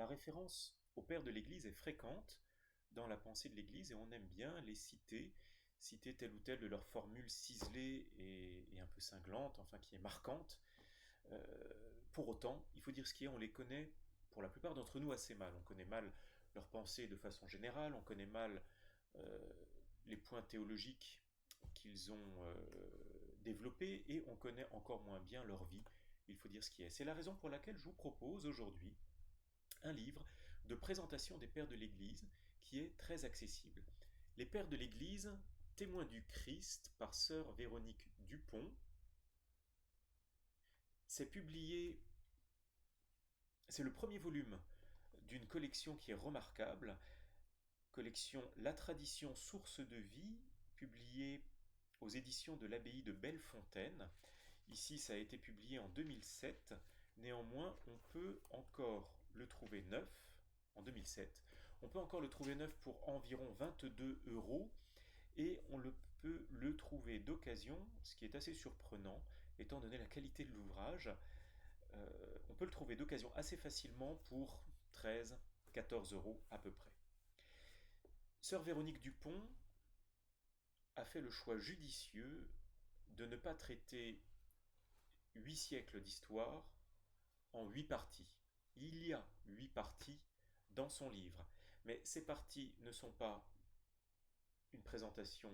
la référence aux pères de l'Église est fréquente dans la pensée de l'Église et on aime bien les citer telle ou telle de leurs formules ciselées et un peu cinglantes, enfin qui est marquante. Pour autant, il faut dire ce qui est, on les connaît pour la plupart d'entre nous assez mal. On connaît mal leurs pensées de façon générale, on connaît mal euh, les points théologiques qu'ils ont développés et on connaît encore moins bien leur vie. Il faut dire ce qui est. C'est la raison pour laquelle je vous propose aujourd'hui un livre de présentation des pères de l'Église qui est très accessible. Les pères de l'Église, témoins du Christ par sœur Véronique Dupont. C'est publié, c'est le premier volume d'une collection qui est remarquable, collection La tradition source de vie, publiée aux éditions de l'abbaye de Bellefontaine. Ici, ça a été publié en 2007. Néanmoins, on peut encore le trouver neuf en 2007. On peut encore le trouver neuf pour environ 22 euros et peut le trouver d'occasion, ce qui est assez surprenant étant donné la qualité de l'ouvrage. On peut le trouver d'occasion assez facilement pour 13-14 euros à peu près. Sœur Véronique Dupont a fait le choix judicieux de ne pas traiter 8 siècles d'histoire en 8 parties. Il y a 8 parties dans son livre, mais ces parties ne sont pas une présentation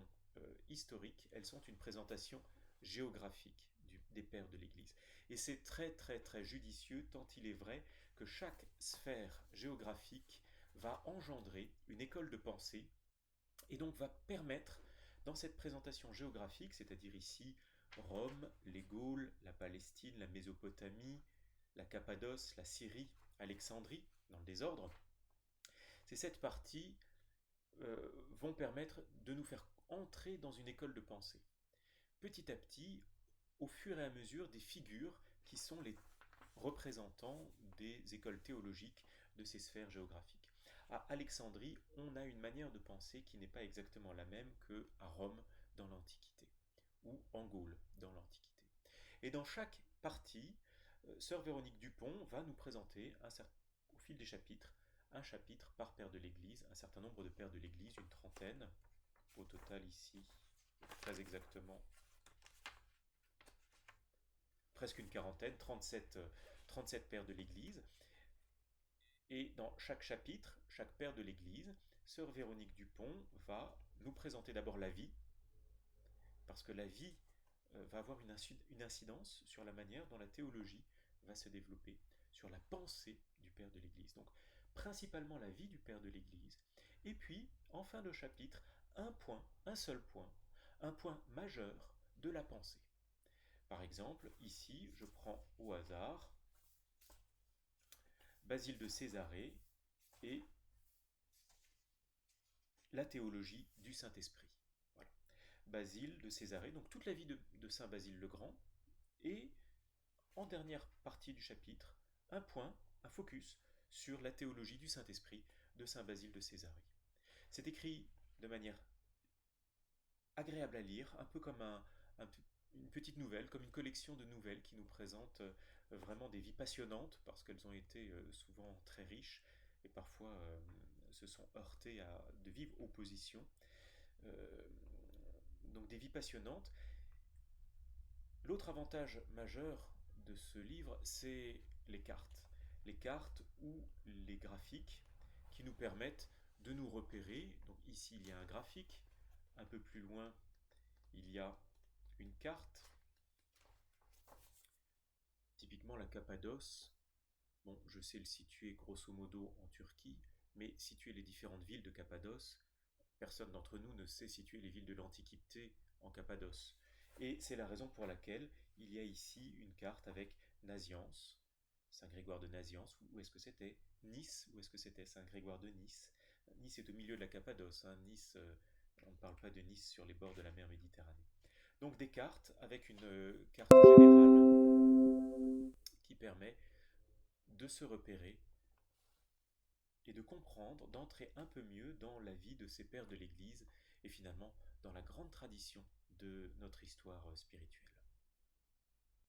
historique, elles sont une présentation géographique des pères de l'Église. Et c'est très très très judicieux, tant il est vrai que chaque sphère géographique va engendrer une école de pensée et donc va permettre, dans cette présentation géographique, c'est-à-dire ici Rome, les Gaules, la Palestine, la Mésopotamie, la Cappadoce, la Syrie, Alexandrie, dans le désordre, ces 7 parties vont permettre de nous faire entrer dans une école de pensée. Petit à petit, au fur et à mesure, des figures qui sont les représentants des écoles théologiques de ces sphères géographiques. À Alexandrie, on a une manière de penser qui n'est pas exactement la même qu'à Rome dans l'Antiquité, ou en Gaule dans l'Antiquité. Et dans chaque partie, sœur Véronique Dupont va nous présenter, au fil des chapitres, un chapitre par père de l'Église, un certain nombre de pères de l'Église, une trentaine, au total ici, très exactement, presque une quarantaine, 37 pères de l'Église. Et dans chaque chapitre, chaque père de l'Église, sœur Véronique Dupont va nous présenter d'abord la vie, parce que la vie va avoir une incidence sur la manière dont la théologie va se développer, sur la pensée du père de l'Église. Donc, principalement la vie du père de l'Église. Et puis, en fin de chapitre, un point, un seul point, un point majeur de la pensée. Par exemple, ici, je prends au hasard Basile de Césarée et la théologie du Saint-Esprit. Voilà. Basile de Césarée, donc toute la vie de Saint Basile le Grand, et en dernière partie du chapitre, un point, un focus sur la théologie du Saint-Esprit de Saint Basile de Césarée. C'est écrit de manière agréable à lire, un peu comme une petite nouvelle, comme une collection de nouvelles qui nous présentent vraiment des vies passionnantes, parce qu'elles ont été souvent très riches et parfois se sont heurtées à de vives oppositions. Euh, donc des vies passionnantes. L'autre avantage majeur de ce livre, c'est les cartes. Les cartes ou les graphiques qui nous permettent de nous repérer. Donc ici, il y a un graphique. Un peu plus loin, il y a une carte. Typiquement la Cappadoce. Bon, je sais le situer grosso modo en Turquie, mais situer les différentes villes de Cappadoce, personne d'entre nous ne sait situer les villes de l'Antiquité en Cappadoce. Et c'est la raison pour laquelle il y a ici une carte avec Naziance, Saint-Grégoire de Naziance, où est-ce que c'était Nice, où est-ce que c'était Saint-Grégoire de Nice. Nice est au milieu de la Cappadoce, hein. Nice, on ne parle pas de Nice sur les bords de la mer Méditerranée. Donc des cartes avec une carte générale qui permet de se repérer et de comprendre, d'entrer un peu mieux dans la vie de ces pères de l'Église et finalement dans la grande tradition de notre histoire spirituelle.